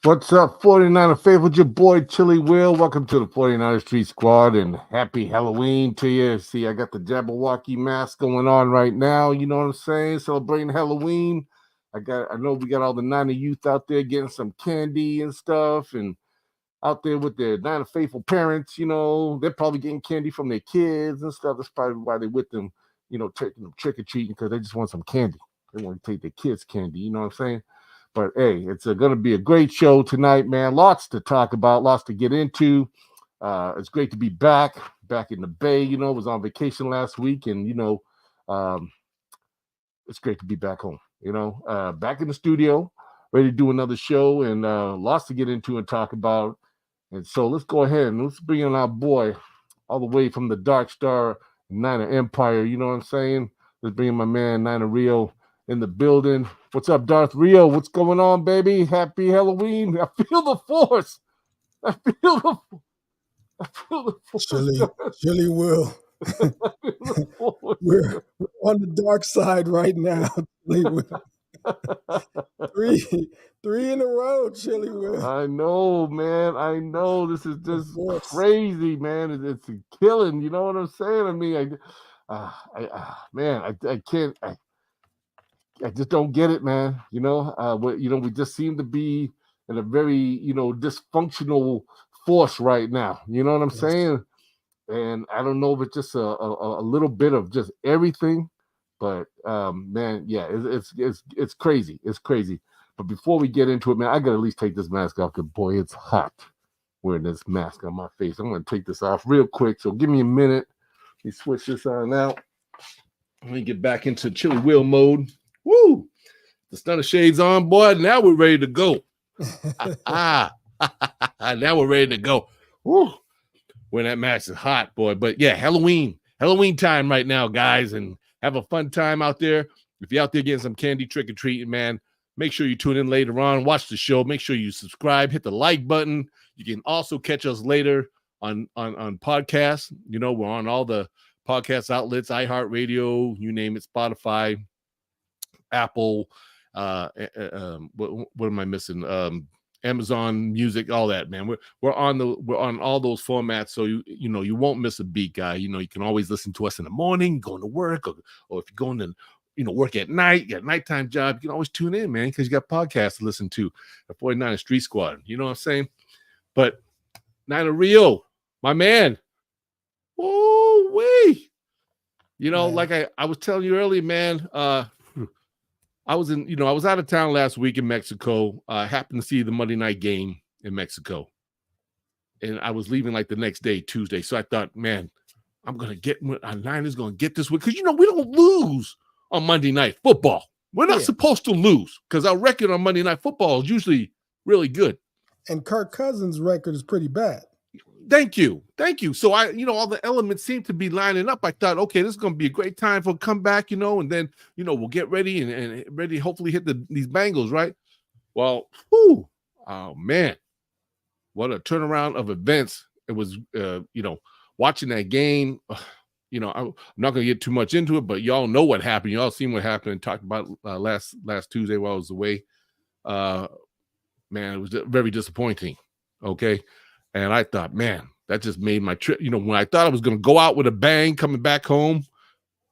What's up, 49er favorite? Your boy Chili Will. Welcome to the 49er Street Squad and happy Halloween to you. See, I got the Jabberwocky mask going on right now. You know what I'm saying? Celebrating Halloween. I know we got all the Niner youth out there getting some candy and stuff, and out there with their Niner faithful parents. They're probably getting candy from their kids and stuff. That's probably why they're with them. Taking them trick or treating because they just want some candy. They want to take their kids' candy. You know what I'm saying? But hey, it's going to be a great show tonight, man. Lots to talk about, lots to get into. It's great to be back in the Bay. Was on vacation last week, and um, it's great to be back home. Back in the studio, ready to do another show, and lots to get into and talk about. And so let's go ahead and let's bring in our boy, all the way from the Dark Star Niner Empire. You know what I'm saying? Let's bring in my man Niner Rio in the building. What's up, Darth Rio? What's going on, baby? Happy Halloween. I feel the force. I feel the force. Chili Will. We're on the dark side right now. Three in a row, Chili Will. I know, man. I know. This is just crazy, man. It's a killing. You know what I'm saying? I mean, I can't. I just don't get it, man. We just seem to be in a very, dysfunctional force right now. You know what I'm saying? And I don't know if it's just a little bit of just everything, but man, yeah, it's crazy. It's crazy. But before we get into it, man, I gotta at least take this mask off because boy, it's hot wearing this mask on my face. I'm gonna take this off real quick. So give me a minute. Let me switch this on out. Let me get back into Chili Will mode. Woo! The stunner shades on, boy. Now we're ready to go. Now we're ready to go. Woo! When that mask is hot, boy. But yeah, Halloween time right now, guys, and have a fun time out there. If you're out there getting some candy trick or treating, man, make sure you tune in later on. Watch the show. Make sure you subscribe. Hit the like button. You can also catch us later on podcasts. We're on all the podcast outlets, iHeartRadio, you name it, Spotify, Apple, what am I missing? Amazon Music, all that, man. We're on all those formats, so you won't miss a beat, guy. You can always listen to us in the morning, going to work, or if you're going to work at night, you got a nighttime job, you can always tune in, man, because you got podcasts to listen to. The 49er Street Squad, you know what I'm saying? But Niner Rio, my man, oh wee, like I was telling you earlier, man. I was out of town last week in Mexico. I happened to see the Monday night game in Mexico. And I was leaving like the next day, Tuesday. So I thought, man, I'm going to get our Niners going to get this week. Because, we don't lose on Monday night football. We're not supposed to lose because our record on Monday night football is usually really good. And Kirk Cousins' record is pretty bad. Thank you. So all the elements seem to be lining up. I thought, okay, this is going to be a great time for a comeback, and then, we'll get ready and ready to hopefully hit these Bengals, right? Well, oh man, what a turnaround of events. It was, watching that game, I'm not going to get too much into it, but y'all know what happened. Y'all seen what happened and talked about last Tuesday while I was away. Man, it was very disappointing. Okay. And I thought, man, that just made my trip. When I thought I was going to go out with a bang coming back home,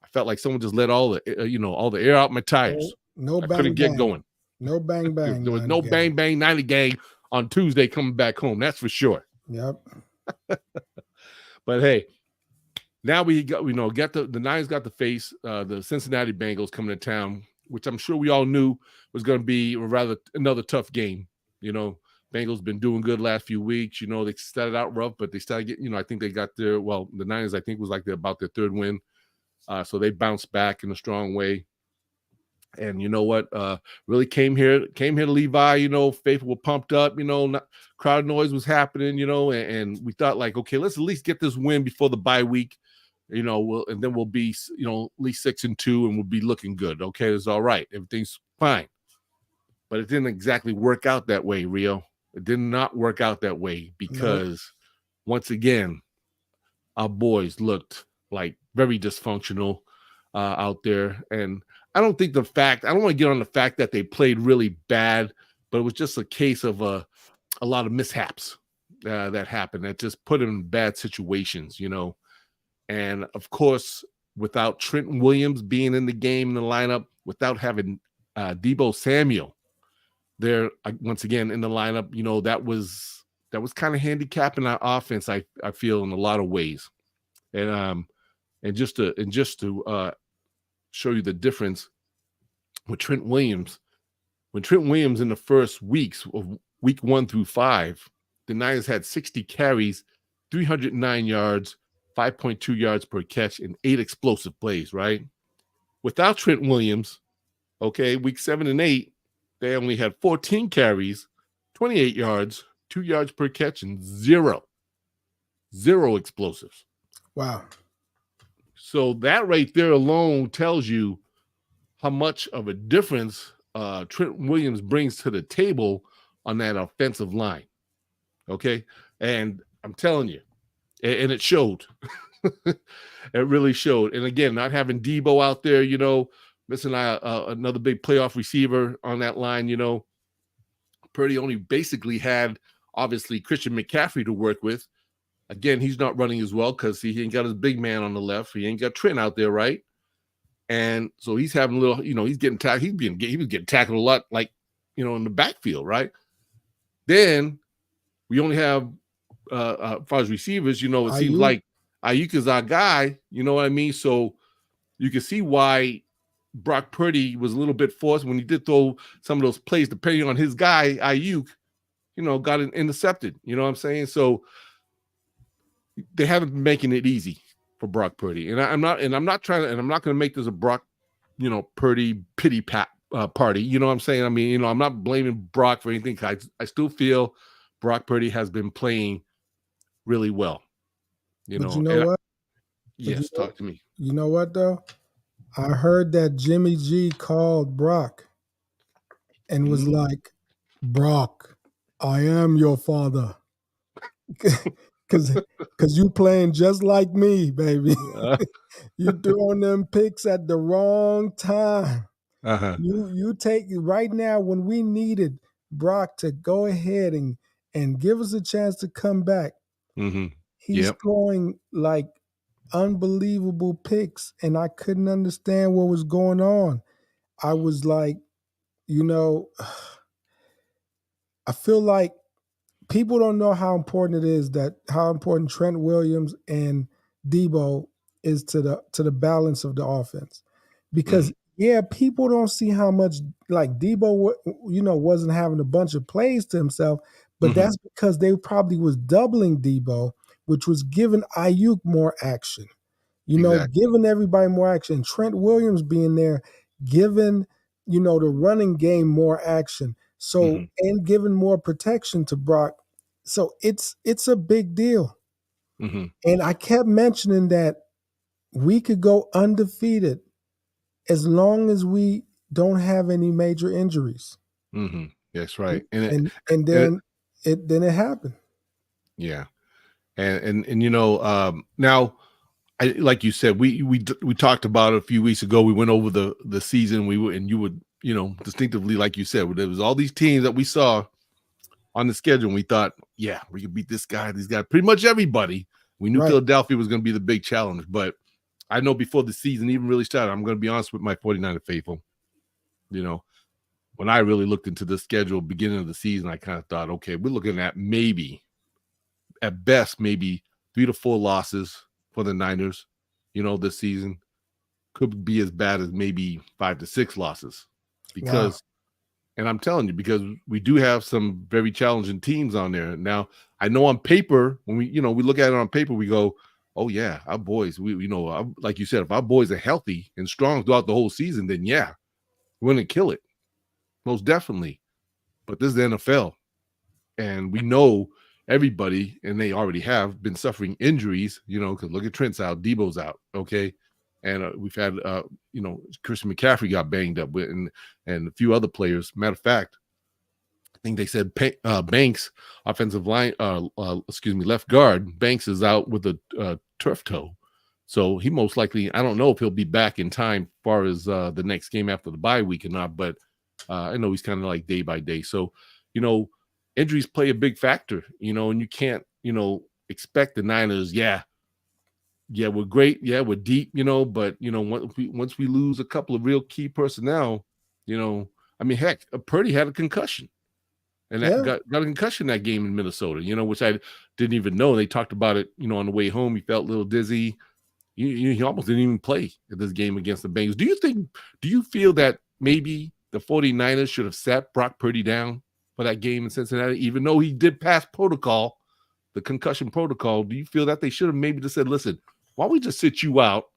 I felt like someone just let all the air out my tires. No I bang, couldn't get going. No bang, bang. There was no bang, bang, 90 gang on Tuesday coming back home. That's for sure. Yep. But hey, now we got, the Niners got to face the Cincinnati Bengals coming to town, which I'm sure we all knew was going to be rather another tough game. Bengals been doing good last few weeks. They started out rough, but they started getting, I think they got the Niners, I think, was like about their third win. So they bounced back in a strong way. And you know what? Really came here to Levi, faithful were pumped up, crowd noise was happening, and we thought like, okay, let's at least get this win before the bye week, and then we'll be, at least 6-2 and we'll be looking good. Okay, it's all right. Everything's fine. But it didn't exactly work out that way, Rio. It did not work out that way because, once again, our boys looked like very dysfunctional out there. And I don't want to get on the fact that they played really bad, but it was just a case of a lot of mishaps that happened that just put him in bad situations, And of course, without Trenton Williams being in the game in the lineup, without having Deebo Samuel there once again in the lineup, that was kind of handicapping our offense. I feel in a lot of ways, and just to show you the difference with Trent Williams. When Trent Williams in the first weeks of week 1 through 5, the Niners had 60 carries, 309 yards, 5.2 yards per catch, and 8 explosive plays, right? Without Trent Williams, okay, week 7 and 8, they only had 14 carries, 28 yards, 2 yards per catch, and zero explosives. Wow. So that right there alone tells you how much of a difference Trent Williams brings to the table on that offensive line. Okay. And I'm telling you, and it showed. It really showed. And again, not having Deebo out there, missing another big playoff receiver on that line, Purdy only basically had, obviously, Christian McCaffrey to work with. Again, he's not running as well because he ain't got his big man on the left. He ain't got Trent out there, right? And so he's having a little, he's getting tackled. He was getting tackled a lot, like, in the backfield, right? Then we only have, as far as receivers, it seems like Ayuk is our guy. You know what I mean? So you can see why Brock Purdy was a little bit forced when he did throw some of those plays, depending on his guy, Ayuk, got intercepted. You know what I'm saying? So they haven't been making it easy for Brock Purdy. And I'm not going to make this a Brock, Purdy pity party. You know what I'm saying? I mean, I'm not blaming Brock for anything. I still feel Brock Purdy has been playing really well. But you know what? Yes, talk to me. You know what, though? I heard that Jimmy G called Brock and was like, Brock, I am your father. Because you playing just like me, baby. You throwing them picks at the wrong time. Uh-huh. You take right now when we needed Brock to go ahead and give us a chance to come back. Mm-hmm. He's throwing like unbelievable picks, and I couldn't understand what was going on. I was like, I feel like people don't know how important it is how important Trent Williams and Deebo is to the balance of the offense. Because people don't see how much like Deebo, wasn't having a bunch of plays to himself, but that's because they probably was doubling Deebo, which was giving Ayuk more action. Giving everybody more action. Trent Williams being there, giving, the running game more action. So, and giving more protection to Brock. So it's a big deal. And I kept mentioning that we could go undefeated as long as we don't have any major injuries. That's right. And then it happened. Yeah. And now, like you said, we talked about it a few weeks ago. We went over the season. You would distinctively, like you said, there was all these teams that we saw on the schedule. And we thought, yeah, we could beat this guy, these guys, pretty much everybody. We knew Philadelphia was going to be the big challenge, but I know before the season even really started, I'm going to be honest with my 49er faithful. When I really looked into the schedule beginning of the season, I kind of thought, okay, we're looking at at best, maybe 3 to 4 losses for the Niners, this season. Could be as bad as maybe 5 to 6 losses because, and I'm telling you, because we do have some very challenging teams on there. Now, I know on paper, when we look at it on paper, we go, oh yeah, our boys, like you said, if our boys are healthy and strong throughout the whole season, then yeah, we're going to kill it. Most definitely. But this is the NFL. And we know everybody, and they already have been suffering injuries, because look at Trent's out, Deebo's out, okay? And we've had, Christian McCaffrey got banged up with, and a few other players. Matter of fact, I think they said Banks, offensive line, left guard, Banks is out with a turf toe. So he most likely, I don't know if he'll be back in time as far as the next game after the bye week or not, but I know he's kind of like day by day. So, injuries play a big factor, and you can't, expect the Niners. Yeah, we're great. Yeah, we're deep, but once we lose a couple of real key personnel, I mean, heck, Purdy had a concussion. And that Yeah, got a concussion that game in Minnesota, which I didn't even know. They talked about it, on the way home. He felt a little dizzy. He almost didn't even play at this game against the Bengals. Do you feel that maybe the 49ers should have sat Brock Purdy down for that game in Cincinnati, even though he did pass protocol, the concussion protocol? Do you feel that they should have maybe just said, listen, why don't we just sit you out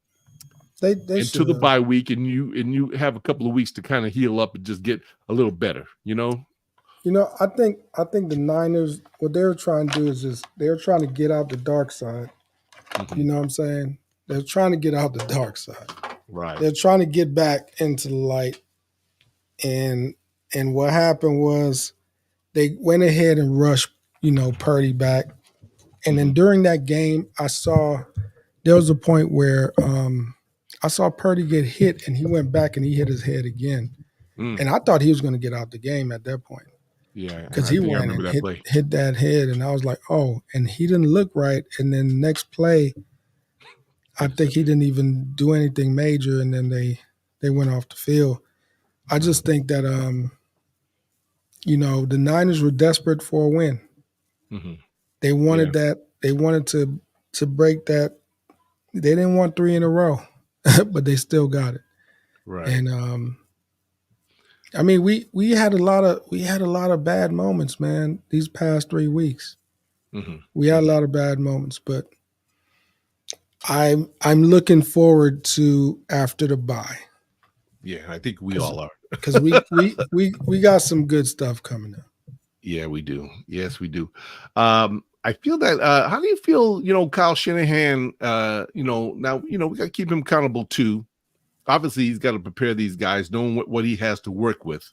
they into should the have. bye week and you have a couple of weeks to kind of heal up and just get a little better, I think the Niners, what they were trying to do is just they're trying to get out the dark side. Mm-hmm. You know what I'm saying? They're trying to get out the dark side. Right. They're trying to get back into the light. And what happened was they went ahead and rushed, Purdy back. And then during that game, there was a point where I saw Purdy get hit and he went back and he hit his head again. And I thought he was going to get out the game at that point. Yeah, Because I he think I went remember and that play. hit that head, and I was like, oh, and he didn't look right. And then the next play, I think he didn't even do anything major, and then they went off the field. I just think that the Niners were desperate for a win. Mm-hmm. They wanted that. They wanted to break that. They didn't want 3 in a row, but they still got it. Right. And I mean, we had a lot of bad moments, man. These past 3 weeks, we had a lot of bad moments, but I'm looking forward to after the bye. Yeah, I think we all are. Because we got some good stuff coming up. Yeah, we do. Yes, we do. I feel that. How do you feel? Kyle Shanahan. Now we got to keep him accountable too. Obviously, he's got to prepare these guys, knowing what he has to work with.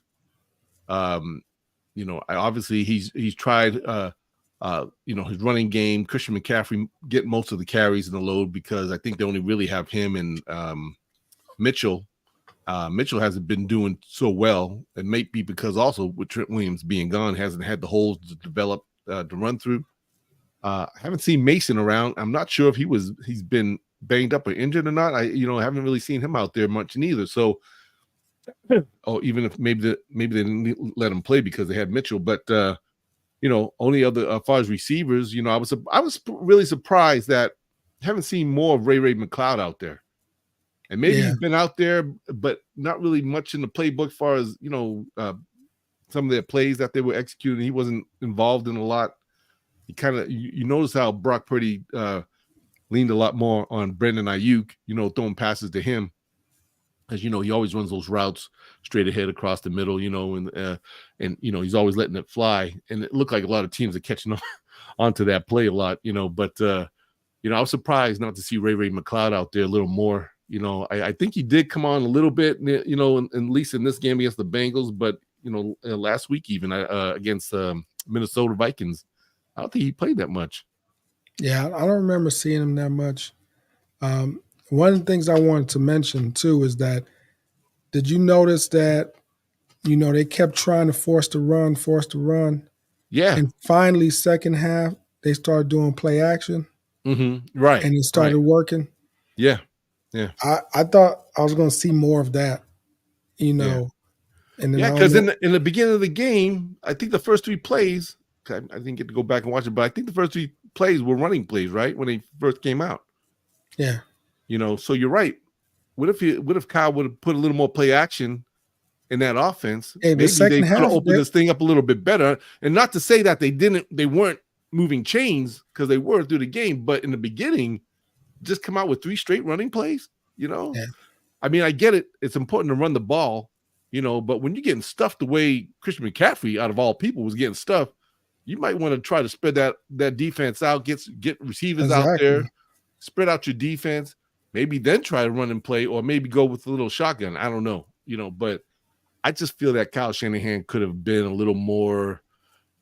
Obviously he's tried. His running game. Christian McCaffrey get most of the carries in the load because I think they only really have him and Mitchell. Mitchell hasn't been doing so well. It may be because also with Trent Williams being gone, hasn't had the holes to develop to run through. I haven't seen Mason around. I'm not sure if he's been banged up or injured or not. I haven't really seen him out there much neither. So, even if maybe they didn't let him play because they had Mitchell, but only other as far as receivers, I was really surprised that I haven't seen more of Ray McLeod out there. And maybe he's been out there, but not really much in the playbook as far as, some of their plays that they were executing. He wasn't involved in a lot. He kind of, you notice how Brock Purdy leaned a lot more on Brandon Ayuk, throwing passes to him. As he always runs those routes straight ahead across the middle, and he's always letting it fly. And it looked like a lot of teams are catching onto that play a lot, but I was surprised not to see Ray McLeod out there a little more. I think he did come on a little bit, at least in this game against the Bengals, but, last week even against Minnesota Vikings, I don't think he played that much. Yeah, I don't remember seeing him that much. One of the things I wanted to mention, too, is that did you notice that, they kept trying to force the run. Yeah. And finally, second half, they started doing play action. Mm-hmm. Right. And it started working. Yeah. Yeah. I thought I was going to see more of that, And then because in the beginning of the game, I think the first 3 plays, I didn't get to go back and watch it, but I think the first 3 plays were running plays, right? When they first came out. Yeah. So you're right. What if Kyle would have put a little more play action in that offense? Hey, maybe they could have opened this thing up a little bit better. And not to say that they weren't moving chains, because they were through the game, but in the beginning, just come out with 3 straight running plays, Yeah. I mean, I get it. It's important to run the ball, but when you're getting stuffed the way Christian McCaffrey, out of all people, was getting stuffed, you might want to try to spread that defense out, get receivers out there, spread out your defense, maybe then try to run and play, or maybe go with a little shotgun. I don't know, but I just feel that Kyle Shanahan could have been a little more,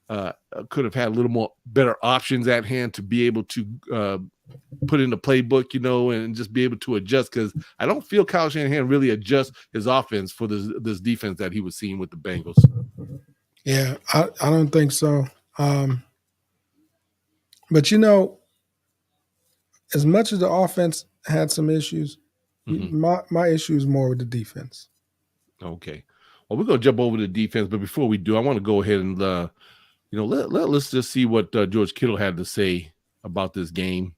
could have had a little more better options at hand to be able to put in the playbook, and just be able to adjust, because I don't feel Kyle Shanahan really adjusts his offense for this defense that he was seeing with the Bengals. Yeah, I don't think so. Um, but as much as the offense had some issues, Hmm. my issue is more with the defense. Okay. Well, we're gonna jump over to defense, but before we do, I want to go ahead and let's just see what George Kittle had to say about this game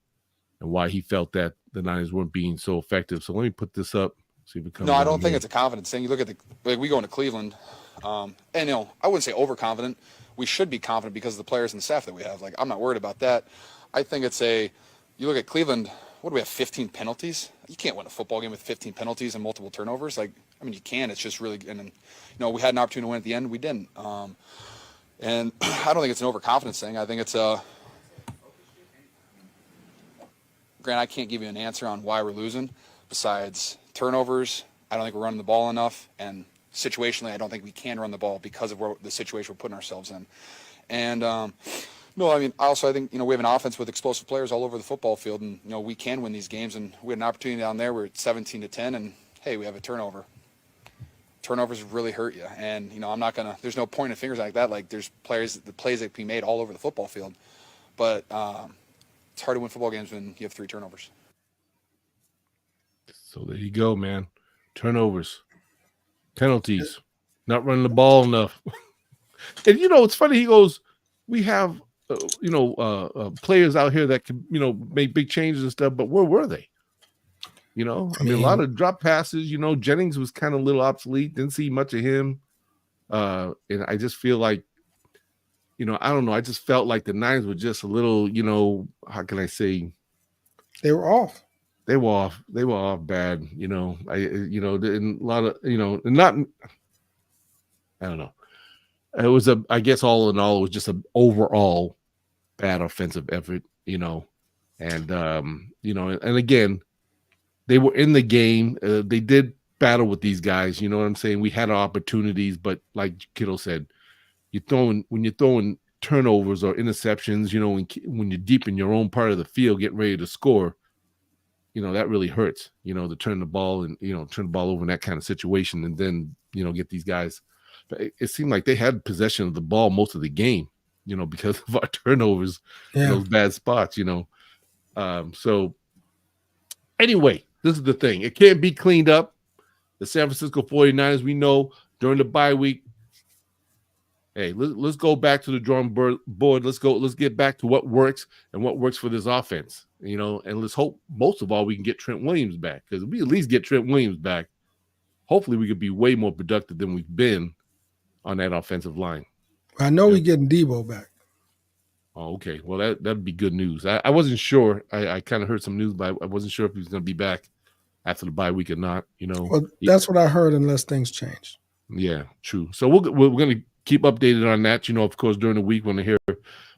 and why he felt that the Niners weren't being so effective. So let me put this up, see if it No, comes I on don't think here. it's a confidence thing. You look at we go into Cleveland, and I wouldn't say overconfident. We should be confident because of the players and the staff that we have. Like, I'm not worried about that. I think you look at Cleveland. What do we have? 15 penalties. You can't win a football game with 15 penalties and multiple turnovers. Like, I mean, you can. It's just really, and then, we had an opportunity to win at the end. We didn't. And I don't think it's an overconfidence thing. I think it's Grant, I can't give you an answer on why we're losing. Besides turnovers, I don't think we're running the ball enough, and situationally, I don't think we can run the ball because of the situation we're putting ourselves in. And no, I mean, also I think we have an offense with explosive players all over the football field, and we can win these games. And we had an opportunity down there. We're at 17-10, and hey, we have a turnover. Turnovers really hurt you, and I'm not gonna. There's no pointing fingers like that. Like there's the plays that can be made all over the football field, but it's hard to win football games when you have 3 turnovers. So there you go, man. Turnovers, penalties, not running the ball enough. And it's funny. He goes, "We have players out here that can make big changes and stuff, but where were they? I mean, a lot of drop passes. Jennings was kind of a little obsolete. Didn't see much of him. And I just feel like, I don't know. I just felt like the Niners were just a little, how can I say? They were off. They were off. They were off bad. And a lot of, not. I don't know. It was I guess all in all, it was just an overall bad offensive effort. And and again, they were in the game. They did battle with these guys. You know what I'm saying? We had our opportunities, but like Kittle said, when you're throwing turnovers or interceptions, when you're deep in your own part of the field, getting ready to score, that really hurts. To turn the ball and turn the ball over in that kind of situation, and then get these guys. But it seemed like they had possession of the ball most of the game, because of our turnovers in those bad spots. So anyway, this is the thing. It can't be cleaned up. The San Francisco 49ers, we know during the bye week, hey, let's go back to the drawing board. Let's get back to what works and what works for this offense, and let's hope most of all we can get Trent Williams back, because if we at least get Trent Williams back, hopefully we could be way more productive than we've been on that offensive line. I know we're getting Debo back. Oh, okay. Well, that'd be good news. I wasn't sure. I kind of heard some news, but I wasn't sure if he was going to be back after the bye week or not. Well, that's what I heard, unless things change. Yeah, true. So we're going to keep updated on that. Of course, during the week when I hear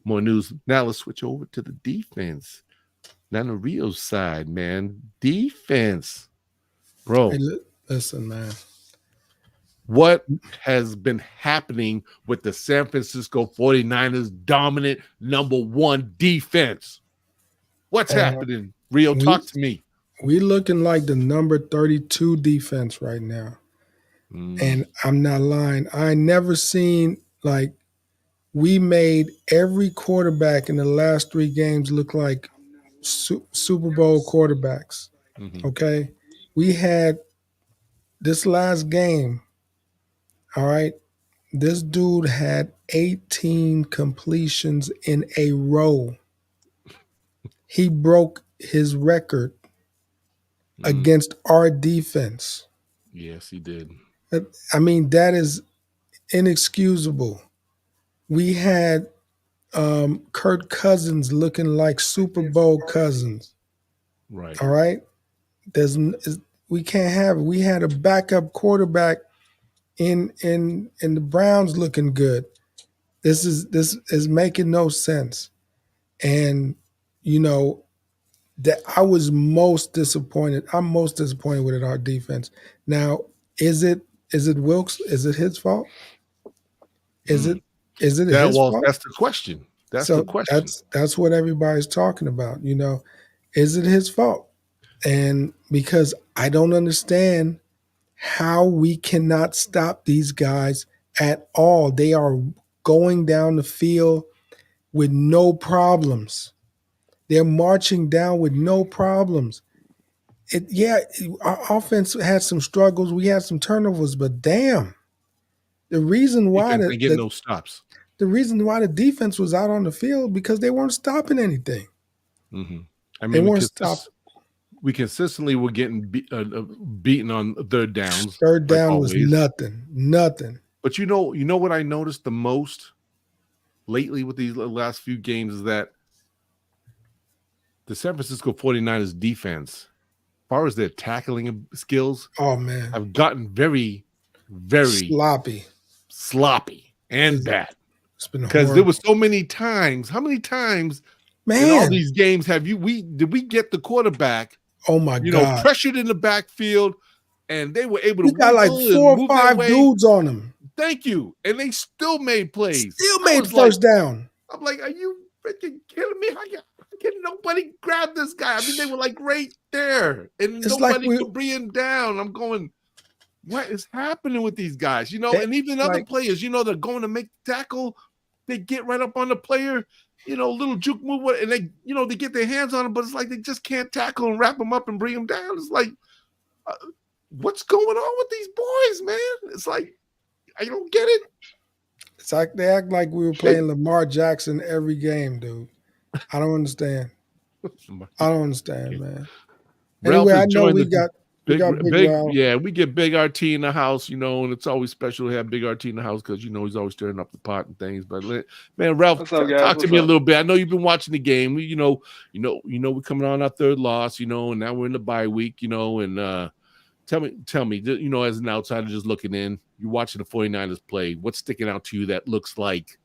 more news. Now let's switch over to the defense. Nana Rio's side, man. Defense, bro. Hey, listen, man. What has been happening with the San Francisco 49ers dominant number 1 defense? What's happening? Rio, talk to me. We looking like the number 32 defense right now. And I'm not lying. I never seen, like, we made every quarterback in the last 3 games look like Super Bowl quarterbacks. Okay? We had this last game, all right? This dude had 18 completions in a row. He broke his record against our defense. Yes, he did. I mean, that is inexcusable. We had Kirk Cousins looking like Super Bowl Cousins. Right. All right. We can't have it. We had a backup quarterback in the Browns looking good. This is making no sense. And that I was most disappointed. I'm most disappointed with our defense. Now, is it Wilkes? Is it his fault? Is it his fault? That's the question. The question. That's what everybody's talking about. Is it his fault? And because I don't understand how we cannot stop these guys at all. They are going down the field with no problems. They're marching down with no problems. Our offense had some struggles. We had some turnovers, but damn, the reason why Defense ain't getting no stops. the reason why the defense was out on the field because they weren't stopping anything. Mm-hmm. I They mean, weren't stopping. we consistently were getting beaten on third downs. Third like down was always. nothing. But you know what I noticed the most lately with these last few games is that the San Francisco 49ers defense, as far as their tackling skills, Oh man, have gotten very, very sloppy and bad. It's been Because horrible. there were so many times. How many times in all these games did we get the quarterback? Oh my God! Pressured in the backfield, and they were able to. You got like 4 or 5 dudes on them. Thank you, and they still made plays. Still made first down. I'm like, are you freaking kidding me? How can nobody grab this guy? I mean, they were like right there, and nobody could bring him down. I'm going, what is happening with these guys? And even other players, they're going to make the tackle. They get right up on the player, little juke move, and they get their hands on him, but it's like they just can't tackle and wrap him up and bring him down. It's like, what's going on with these boys, man? It's like, I don't get it. It's like they act like we were playing Lamar Jackson every game, dude. I don't understand. Man. Anyway, I know we got big yeah, we get Big RT in the house, and it's always special to have Big RT in the house because he's always stirring up the pot and things. But man, Ralph, talk to me a little bit. I know you've been watching the game. We're coming on our third loss, and now we're in the bye week, and tell me, as an outsider just looking in, you're watching the 49ers play. What's sticking out to you that looks like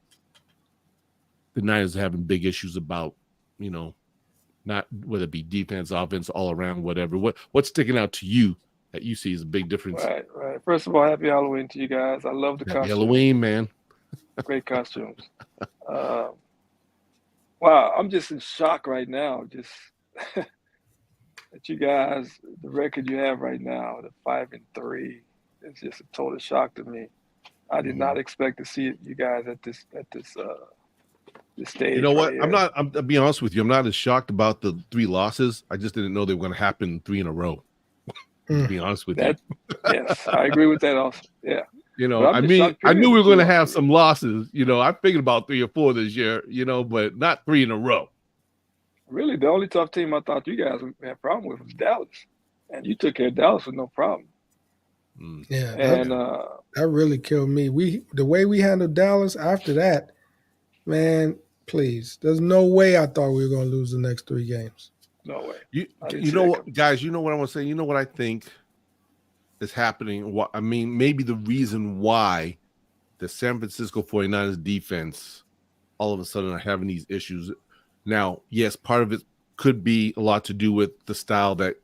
the Niners are having big issues about, not whether it be defense, offense, all around, whatever. What's sticking out to you that you see is a big difference? Right. First of all, happy Halloween to you guys. I love the costumes. Halloween, man. Great costumes. Wow, I'm just in shock right now. Just that you guys, the record you have right now, the 5-3, it's just a total shock to me. I did not expect to see you guys at this stage. You know what? Right I'll be honest with you. I'm not as shocked about the 3 losses. I just didn't know they were going to happen 3 in a row. To be honest with you. Yes, I agree with that also. Yeah. I knew we were going to have some losses. I figured about 3 or 4 this year, but not 3 in a row. Really, the only tough team I thought you guys had a problem with was Dallas. And you took care of Dallas with no problem. Yeah. And that really killed me. The way we handled Dallas after that, man, please. There's no way I thought we were going to lose the next 3 games. No way. You know what, guys, you know what I want to say? You know what I think is happening? Maybe the reason why the San Francisco 49ers defense all of a sudden are having these issues. Now, yes, part of it could be a lot to do with the style that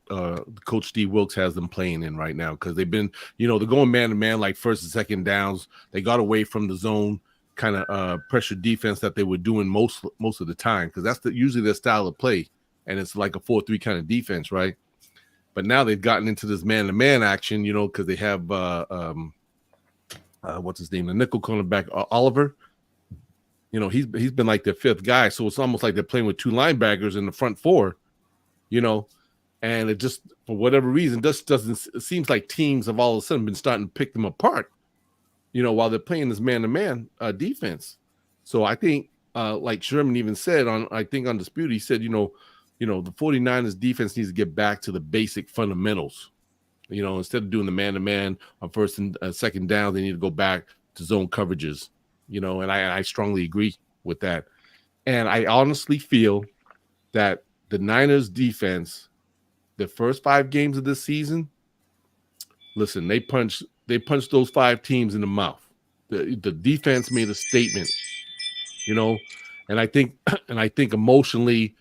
Coach Steve Wilkes has them playing in right now because they've been, they're going man-to-man like first and second downs. They got away from the zone kind of pressure defense that they were doing most of the time because that's usually their style of play, and it's like a 4-3 kind of defense, right? But now they've gotten into this man-to-man action, because they have what's his name, the nickel cornerback Oliver. He's been like their 5th guy, so it's almost like they're playing with 2 linebackers in the front 4, and it just for whatever reason just doesn't. It seems like teams have all of a sudden been starting to pick them apart, while they're playing this man-to-man defense. So I think, like Sherman even said on Undisputed, he said, the 49ers defense needs to get back to the basic fundamentals. Instead of doing the man-to-man on first and second down, they need to go back to zone coverages. And I strongly agree with that. And I honestly feel that the Niners defense, the first 5 games of this season, listen, they punched those 5 teams in the mouth. The defense made a statement, and I think emotionally,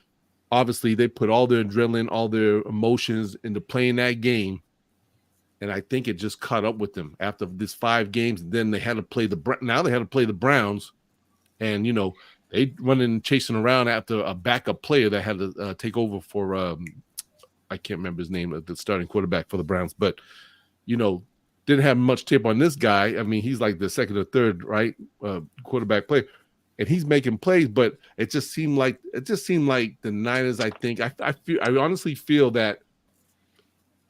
obviously they put all their adrenaline, all their emotions into playing that game. And I think it just caught up with them after this 5 games. And then they had to play the Browns, and they running chasing around after a backup player that had to take over for I can't remember his name, the starting quarterback for the Browns. But didn't have much tape on this guy. I mean, he's like the second or third, right, quarterback player, and he's making plays. But it just seemed like the Niners. I think I honestly feel that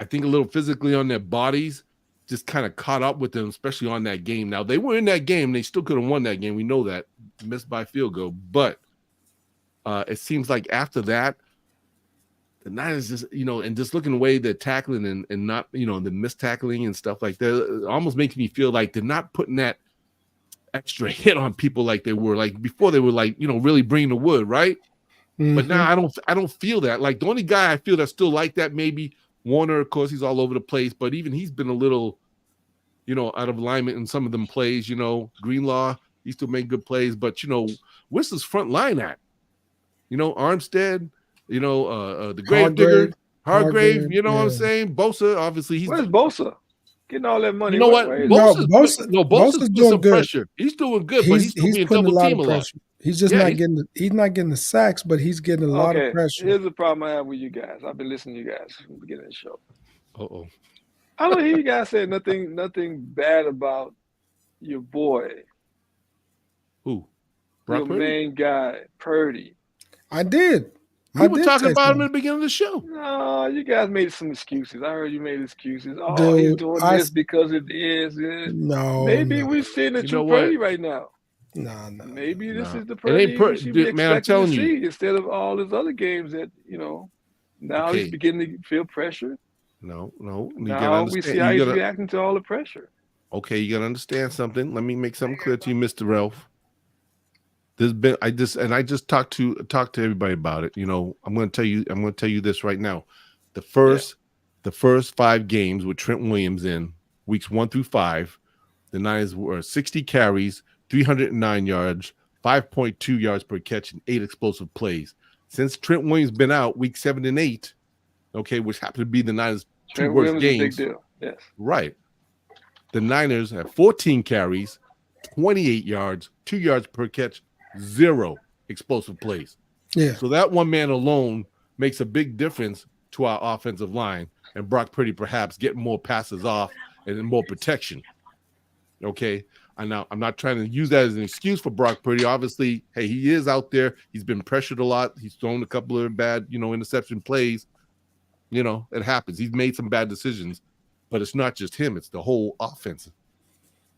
I think a little physically on their bodies just kind of caught up with them, especially on that game. Now they were in that game; they still could have won that game. We know that, missed by field goal, but it seems like after that, the Niners just, and just looking the way they're tackling and not, the missed tackling and stuff like that, it almost makes me feel like they're not putting that extra hit on people like they were. Like before, they were like, really bringing the wood, right? Mm-hmm. But now I don't feel that. Like the only guy I feel that's still like that, maybe Warner, of course, he's all over the place, but even he's been a little, out of alignment in some of them plays. Greenlaw, he still made good plays, but where's his front line at? Armstead, the Gravedigger, Hargrave, what I'm saying? Bosa, obviously, where's Bosa? Getting all that money. You know what? Bosa's doing some good. Pressure. He's doing good, but he's still being double teamed a lot. He's just not getting the sacks, but he's getting a lot of pressure. Here's the problem I have with you guys. I've been listening to you guys from the beginning of the show. Uh-oh. I don't hear you guys say nothing bad about your boy. Who? Your main guy, Purdy. I did. We were talking about him at the beginning of the show. No, you guys made some excuses. I heard you made excuses. Oh, dude, he's doing this because it is. No. Maybe we're seeing the true Purdy right now. No. Maybe this is the Purdy we should be expecting to see instead of all his other games that, now he's beginning to feel pressure. No. Now we see how he's reacting to all the pressure. Okay, you got to understand something. Let me make something clear to you, Mr. Ralph. I just talked to everybody about it. I'm going to tell you this right now. The first 5 games with Trent Williams in weeks 1 through 5, the Niners were 60 carries, 309 yards, 5.2 yards per catch, and 8 explosive plays. Since Trent Williams been out, week 7 and 8, which happened to be the Niners' 2 worst games. Big deal. Yes. Right. The Niners have 14 carries, 28 yards, 2 yards per catch, 0 explosive plays. Yeah. So that one man alone makes a big difference to our offensive line, and Brock Purdy perhaps getting more passes off and more protection. Okay. I'm not trying to use that as an excuse for Brock Purdy. Obviously, hey, he is out there. He's been pressured a lot. He's thrown a couple of bad, interception plays. It happens. He's made some bad decisions, but it's not just him. It's the whole offense.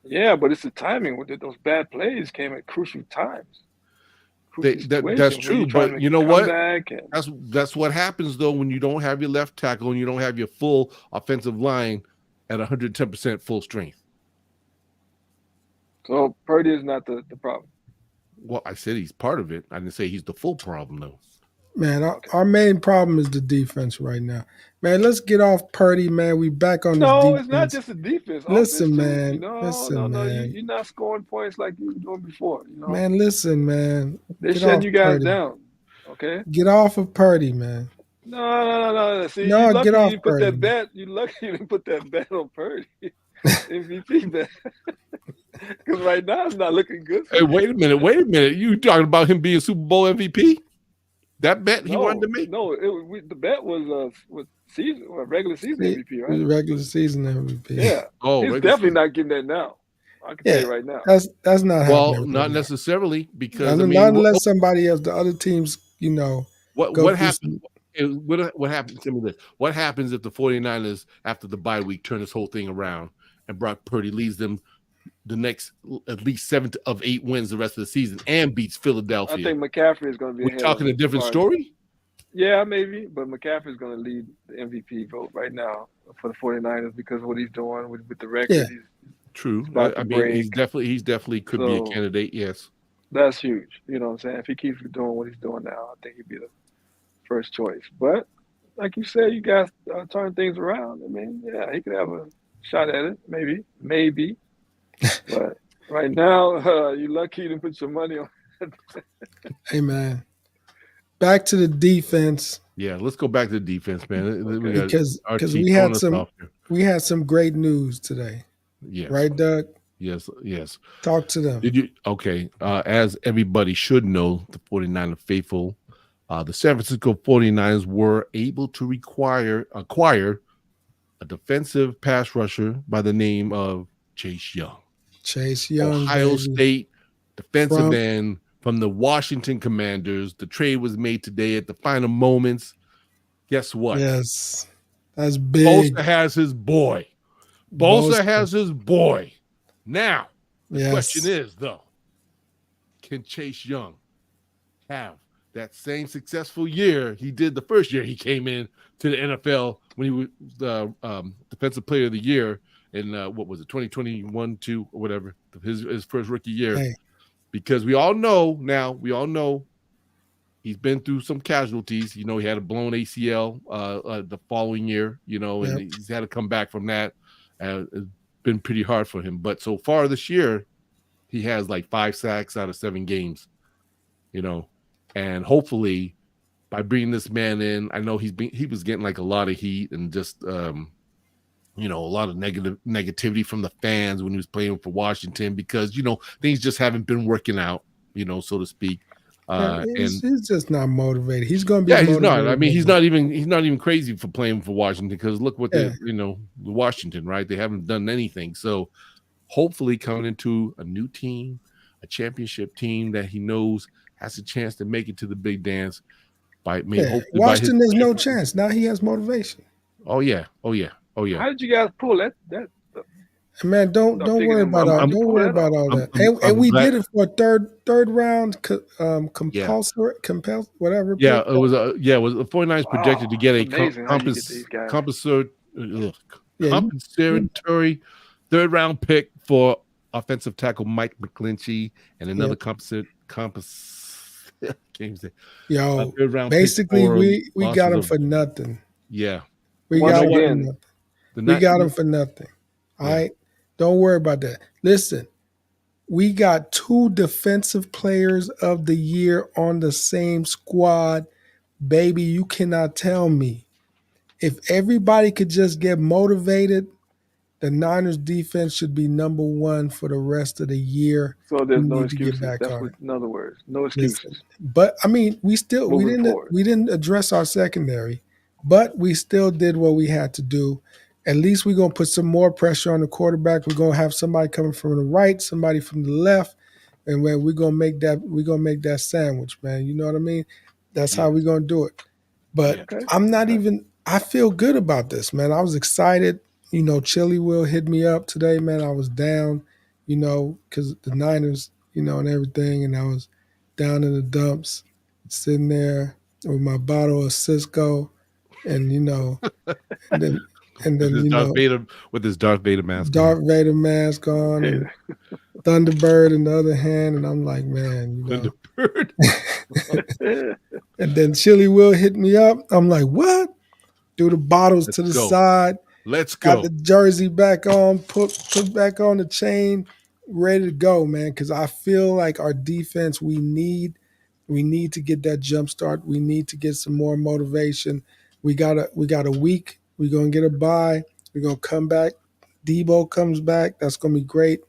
Yeah, but it's the timing. Those bad plays came at crucial times. That's true, but you know what? That's what happens though when you don't have your left tackle and you don't have your full offensive line at 110% full strength. So Purdy is not the problem. Well, I said he's part of it. I didn't say he's the full problem though. Man, our main problem is the defense right now. Man, let's get off Purdy, man. We back on this defense. No, it's not just the defense. Listen, man. Man. You're not scoring points like you were doing before. Man, listen, man. They're shutting you guys down. Okay? Get off of Purdy, man. No. See, you're lucky get off you put Purdy. that bet. You're lucky you didn't put that bet on Purdy. MVP bet. Because right now it's not looking good. Hey, wait a minute. You talking about him being Super Bowl MVP? That bet he wanted to make? No, the bet was with regular season MVP, right? Regular season MVP. Yeah. He's definitely not getting that now. I can tell you right now. That's not happening. Well, not necessarily because not unless somebody else, the other teams, What happened? What happens? Tell me this. What happens if the 49ers, after the bye week, turn this whole thing around and Brock Purdy leads them the next at least 7 of 8 wins the rest of the season and beats Philadelphia? I think McCaffrey is going to be. We're talking a different story? Yeah, maybe. But McCaffrey is going to lead the MVP vote right now for the 49ers because of what he's doing with the record. Yeah. True. I mean, he's definitely could be a candidate, yes. That's huge. You know what I'm saying? If he keeps doing what he's doing now, I think he'd be the first choice. But like you said, you guys turn things around. I mean, yeah, he could have a shot at it, maybe. But right now, you're lucky you didn't put your money on it. Hey, man. Back to the defense. Yeah, let's go back to the defense, man. Okay. Because we had some great news today. Yes. Right, Doug? Yes. Talk to them. Did you? Okay. As everybody should know, the 49er faithful, the San Francisco 49ers were able to acquire a defensive pass rusher by the name of Chase Young. Chase Young, Ohio baby. State defensive From- end from the Washington Commanders. The trade was made today at the final moments. Guess what? Yes, that's big. Bosa has his boy. Bosa has his boy. Now, the question is, though, can Chase Young have that same successful year he did the first year he came in to the NFL when he was the Defensive Player of the Year in, what was it, 2021, 2, or whatever, his first rookie year? Hey. Because we all know he's been through some casualties. You know, he had a blown ACL the following year, you know, and he's had to come back from that. It's been pretty hard for him. But so far this year, he has like 5 sacks out of 7 games, you know. And hopefully by bringing this man in, I know he was getting like a lot of heat and just, you know, a lot of negativity from the fans when he was playing for Washington because, you know, things just haven't been working out, you know, so to speak. He's just not motivated. He's going to be motivated. He's not. I mean, he's not even crazy for playing for Washington because look what they, you know, Washington, right? They haven't done anything. So hopefully coming into a new team, a championship team that he knows has a chance to make it to the big dance. Washington, there's no chance. Now he has motivation. Oh yeah. How did you guys pull that? Man, don't worry about all. Don't worry about all that. And we did it for a third round compulsory, whatever. Yeah, it was the 49ers projected to get a compensatory third round pick for offensive tackle Mike McGlinchey and another basically we got him for nothing. Yeah. We got him for nothing. All right. Don't worry about that. Listen, we got 2 defensive players of the year on the same squad. Baby, you cannot tell me. If everybody could just get motivated, the Niners defense should be number 1 for the rest of the year. So there's no excuses. In other words, no excuses. Listen, but I mean, we didn't address our secondary, but we still did what we had to do. At least we're going to put some more pressure on the quarterback. We're going to have somebody coming from the right, somebody from the left, and we're going to make that sandwich, man. You know what I mean? That's how we're going to do it. But I'm not even – I feel good about this, man. I was excited. You know, Chili Will hit me up today, man. I was down, you know, because the Niners, you know, and everything, and I was down in the dumps, sitting there with my bottle of Cisco, and, you know, and then with his Darth Vader mask. Vader mask on, and Thunderbird in the other hand, and I'm like, man, you know. Thunderbird. And then Chili Will hit me up. I'm like, what? Do the bottles to the side. Let's go. Got the jersey back on, put back on the chain, ready to go, man. Because I feel like our defense, we need to get that jump start. We need to get some more motivation. We got a week. We're going to get a bye. We're going to come back. Debo comes back. That's going to be great.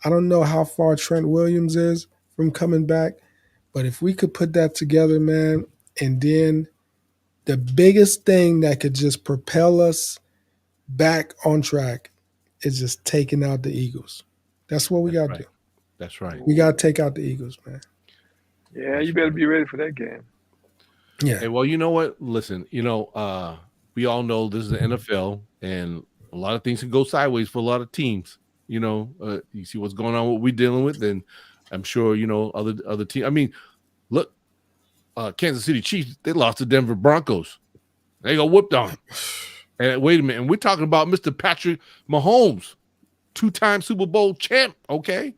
I don't know how far Trent Williams is from coming back, but if we could put that together, man, and then the biggest thing that could just propel us back on track is just taking out the Eagles. That's what we got to do. That's right. We got to take out the Eagles, man. Yeah, you better be ready for that game. Yeah. Hey, well, you know what? Listen, you know, we all know this is the NFL, and a lot of things can go sideways for a lot of teams. You know, you see what's going on, what we're dealing with, and I'm sure, you know, other teams. I mean, look, Kansas City Chiefs, they lost to Denver Broncos. They got whooped on. And wait a minute, and we're talking about Mr. Patrick Mahomes, 2-time Super Bowl champ, okay?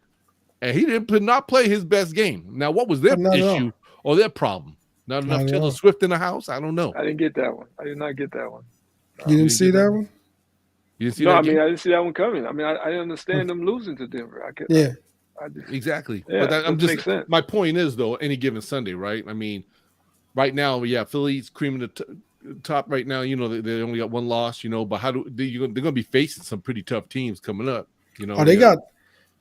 And he did not play his best game. Now, what was their issue or their problem? Not enough Taylor Swift in the house? I don't know. I didn't get that one. I did not get that one. You didn't see that one? You didn't see that game? I didn't see that one coming. I mean, I didn't understand them losing to Denver. Exactly. Yeah, but my point is, though, any given Sunday, right? I mean, right now, Philly's creaming the top right now. You know, they only got one loss, you know, but they're going to be facing some pretty tough teams coming up, you know. Oh, they got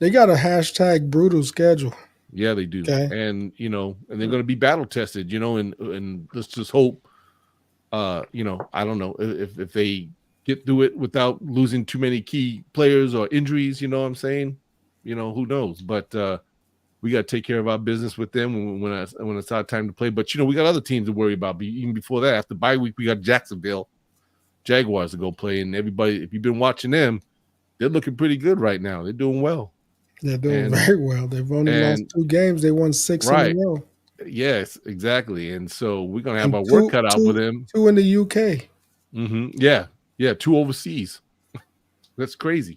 a hashtag brutal schedule. Yeah, they do. Okay. And, you know, and they're going to be battle tested, you know, and let's just hope, you know, I don't know if they get through it without losing too many key players or injuries. You know what I'm saying? Who knows? But we got to take care of our business with them when it's our time to play. But we got other teams to worry about. Even before that, after bye week, we got Jacksonville Jaguars to go play, and everybody. If you've been watching them, they're looking pretty good right now. They're doing well. They're doing very well. They've only lost 2 games. They won 6 in a row. Yes, exactly. And so we're gonna have our work cut out for them. 2 in the UK. Yeah, 2 overseas. That's crazy.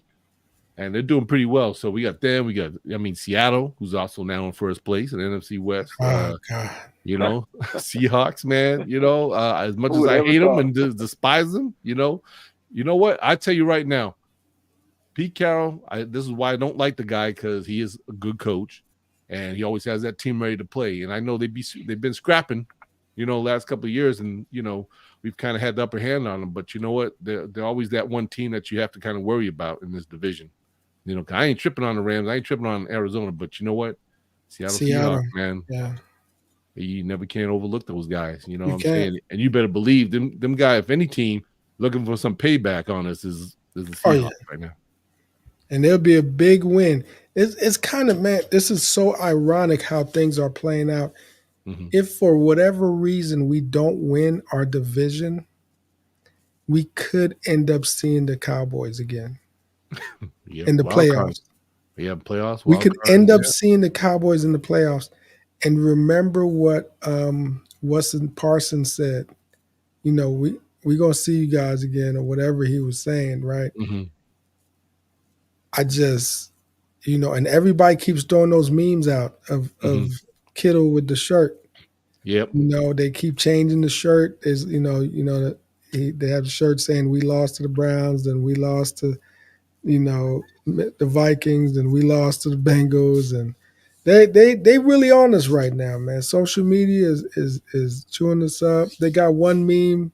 And they're doing pretty well. So we got them. We got, Seattle, who's also now in first place in NFC West. Oh, God. Seahawks, man. As much as I hate them and despise them, you know what? I tell you right now, Pete Carroll. This is why I don't like the guy, because he is a good coach, and he always has that team ready to play. And I know they've been scrapping, last couple of years, and we've kind of had the upper hand on them. But you know what? They're always that one team that you have to kind of worry about in this division. I ain't tripping on the Rams. I ain't tripping on Arizona. But you know what? Seattle Seahawks, man. Yeah. You never can overlook those guys. You know what I'm saying? And you better believe them guy, if any team looking for some payback on us is the Seahawks right now. And there'll be a big win. It's kind of, man, this is so ironic how things are playing out. Mm-hmm. If for whatever reason we don't win our division, we could end up seeing the Cowboys again in the playoffs. Yeah, playoffs. We could end up seeing the Cowboys in the playoffs. And remember what Parsons said. We gonna see you guys again, or whatever he was saying, right? Mm-hmm. I just, and everybody keeps throwing those memes out of Kittle with the shirt. Yep. They keep changing the shirt. Is they have the shirt saying we lost to the Browns, then we lost to, the Vikings, and we lost to the Bengals, and they really on us right now, man. Social media is chewing us up. They got one meme.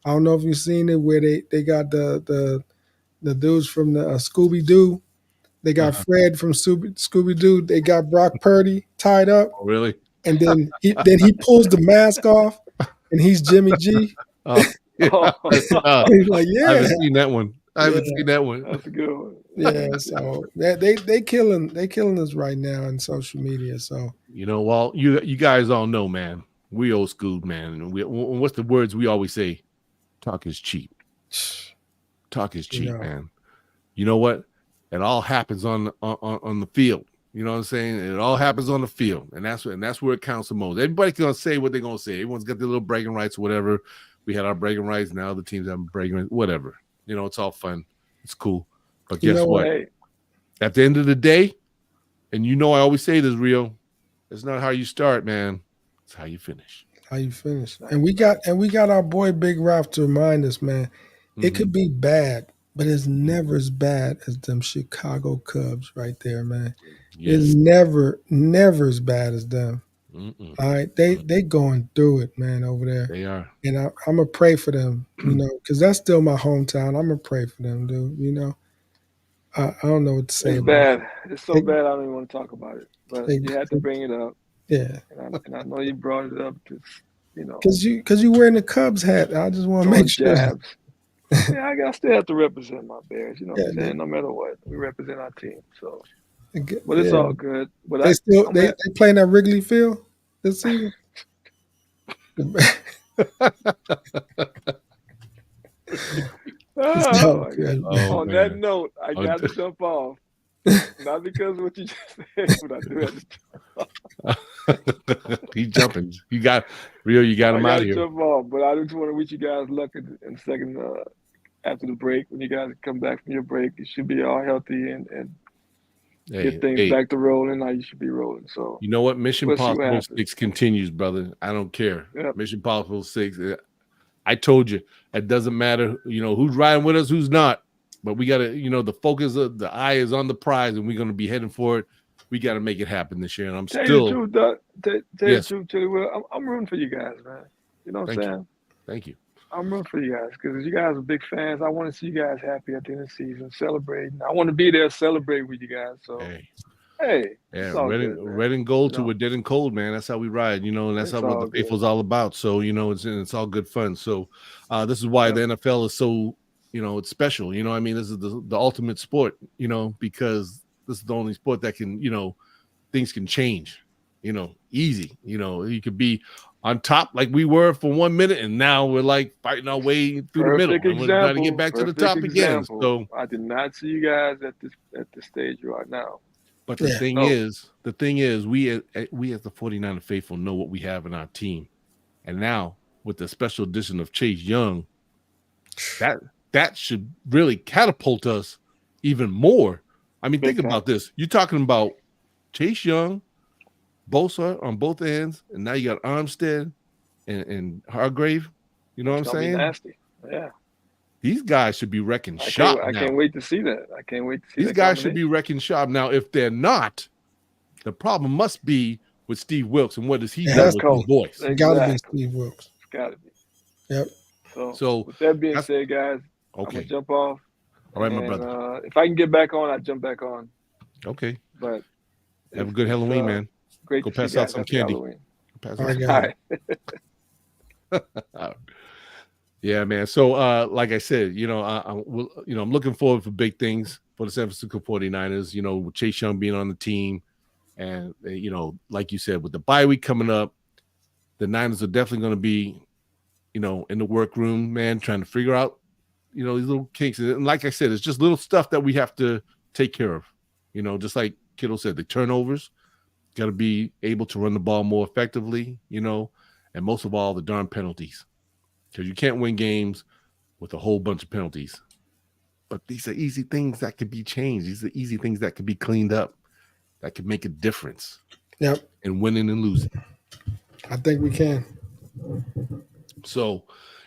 I don't know if you've seen it, where they got the dudes from the Scooby Doo. They got Fred from Scooby Doo. They got Brock Purdy tied up. Oh, really? And then he pulls the mask off, and he's Jimmy G. He's like, yeah. I haven't seen that one. That's a good one. Yeah, so they killing us right now in social media. So well, you guys all know, man. We old school, man. And what's the words we always say? Talk is cheap. Talk is cheap, man. You know what? It all happens on the field. You know what I'm saying? It all happens on the field, and that's where it counts the most. Everybody's gonna say what they're gonna say. Everyone's got their little bragging rights or whatever. We had our bragging rights. Now the teams have bragging rights. Whatever. It's all fun. It's cool. But guess what? Hey. At the end of the day, and I always say this, Rio, it's not how you start, man. It's how you finish. How you finish. And we got our boy Big Ralph to remind us, man. Mm-hmm. It could be bad, but it's never as bad as them Chicago Cubs right there, man. Yes. It's never as bad as them. Mm-mm. All right, they going through it, man, over there. They are, and I'm gonna pray for them, because that's still my hometown. I'm gonna pray for them, dude. I don't know what to say. It's bad. It's so bad. I don't even want to talk about it. But you had to bring it up. Yeah, and I know you brought it up because you wearing the Cubs hat. I just want to make sure. Jabs. Yeah, I still have to represent my Bears. You know what I'm saying? No matter what, we represent our team. So. But it's all good. But they playing at Wrigley Field this season. On that note, I got to jump off. Not because of what you just said, but I do have to jump off. He's jumping. You got him out of here. Jump off, but I just want to wish you guys luck in second after the break. When you guys come back from your break, you should be all healthy and get things back to rolling. Now you should be rolling. So you know what? Mission Impossible 6 continues, brother. I don't care. Yep. Mission Impossible 6. I told you, it doesn't matter. Who's riding with us, who's not. But we gotta, the focus of the eye is on the prize, and we're gonna be heading for it. We got to make it happen this year. And I'm tell still. You the truth, tell you the truth, Chili Will. I'm rooting for you guys, man. You know what I'm saying? Thank you. I'm rooting for you guys because you guys are big fans. I want to see you guys happy at the end of the season, celebrating. I want to be there, celebrate with you guys. So, hey, yeah, red and gold till we're dead and cold, man. That's how we ride, and that's what the faithful's all about. So, it's all good fun. So, this is why the NFL is so it's special. I mean, this is the ultimate sport, because this is the only sport that can, things can change, easy. You could be on top like we were for 1 minute, and now we're like fighting our way through the middle, and we're trying to get back to the top again. So I did not see you guys at the stage you are now. But the thing is, we as the 49er faithful know what we have in our team, and now with the special addition of Chase Young, that should really catapult us even more. I mean, think about this. You're talking about Chase Young, Bosa on both ends, and now you got Armstead and Hargrave. You know what I'm saying? Nasty. Yeah. These guys should be wrecking shop now. I can't wait to see that. I can't wait to see these guys should be wrecking shop. Now, if they're not, the problem must be with Steve Wilkes and what has he done with his boys. It's got to be Steve Wilkes. It's got to be. Yep. So with that being said, guys, I'm going to jump off. All right, my brother. If I can get back on, I'll jump back on. Okay. But have a good Halloween, man. Great. Go pass out some candy. All right. Yeah, man. So, like I said, I'm looking forward for big things for the San Francisco 49ers, with Chase Young being on the team. And, like you said, with the bye week coming up, the Niners are definitely going to be, in the workroom, man, trying to figure out, these little kinks. And like I said, it's just little stuff that we have to take care of. Just like Kittle said, the turnovers, got to be able to run the ball more effectively, and most of all, the darn penalties. Because you can't win games with a whole bunch of penalties. But these are easy things that could be changed. These are easy things that could be cleaned up, that could make a difference. Yep. In winning and losing. I think we can. So,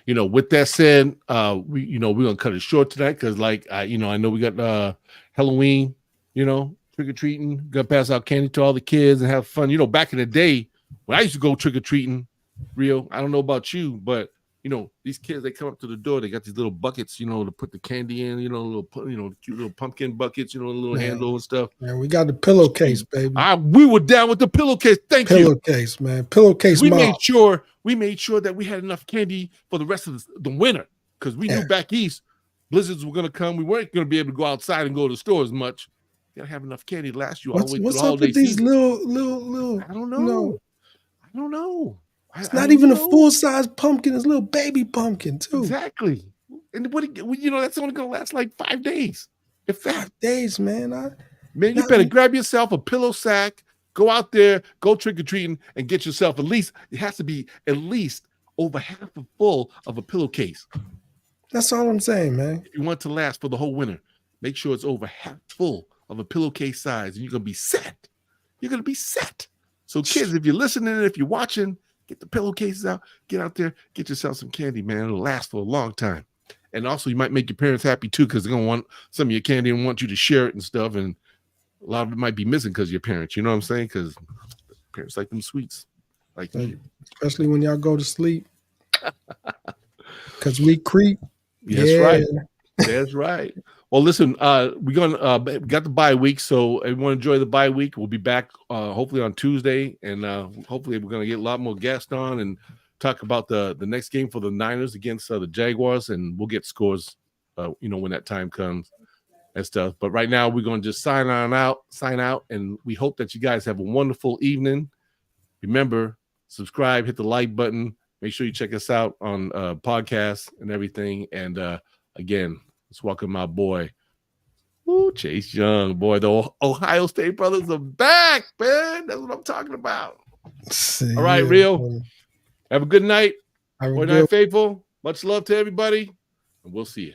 with that said, we're gonna cut it short tonight because, I know we got Halloween, trick or treating, gonna pass out candy to all the kids and have fun. Back in the day when I used to go trick or treating, Rio, I don't know about you, but these kids, they come up to the door, they got these little buckets, to put the candy in, cute little pumpkin buckets, little handle and stuff. Man, we got the pillowcase, baby. We were down with the pillowcase. Thank you. Pillowcase, man. Pillowcase. We made sure that we had enough candy for the rest of the winter because we knew back east blizzards were going to come. We weren't going to be able to go outside and go to the store as much. You got to have enough candy to last you all the way through the holiday season. What's up with these little? I don't know. I don't know. It's not even a full-size pumpkin. It's a little baby pumpkin, too. Exactly. And that's only going to last like 5 days. If that. 5 days, man. Man, you better grab yourself a pillow sack, go out there, go trick-or-treating, and get yourself it has to be at least over half full of a pillowcase. That's all I'm saying, man. If you want it to last for the whole winter, make sure it's over half full of a pillowcase size, and you're going to be set. You're going to be set. So, kids, if you're listening, if you're watching, get the pillowcases out, get out there, get yourself some candy, man. It'll last for a long time. And also, you might make your parents happy, too, because they're going to want some of your candy and want you to share it and stuff. And a lot of it might be missing because of your parents. You know what I'm saying? Because parents like them sweets. Especially when y'all go to sleep. Because we creep. That's right. That's right. Well, listen, we got the bye week, so everyone enjoy the bye week. We'll be back hopefully on Tuesday, and hopefully we're going to get a lot more guests on and talk about the next game for the Niners against the Jaguars, and we'll get scores, when that time comes and stuff. But right now, we're going to just sign out, and we hope that you guys have a wonderful evening. Remember, subscribe, hit the like button. Make sure you check us out on podcasts and everything. And again, let's welcome my boy, Chase Young. Boy, the Ohio State brothers are back, man. That's what I'm talking about. All right, Rio. Have a good night. 49 faithful. Much love to everybody, and we'll see you.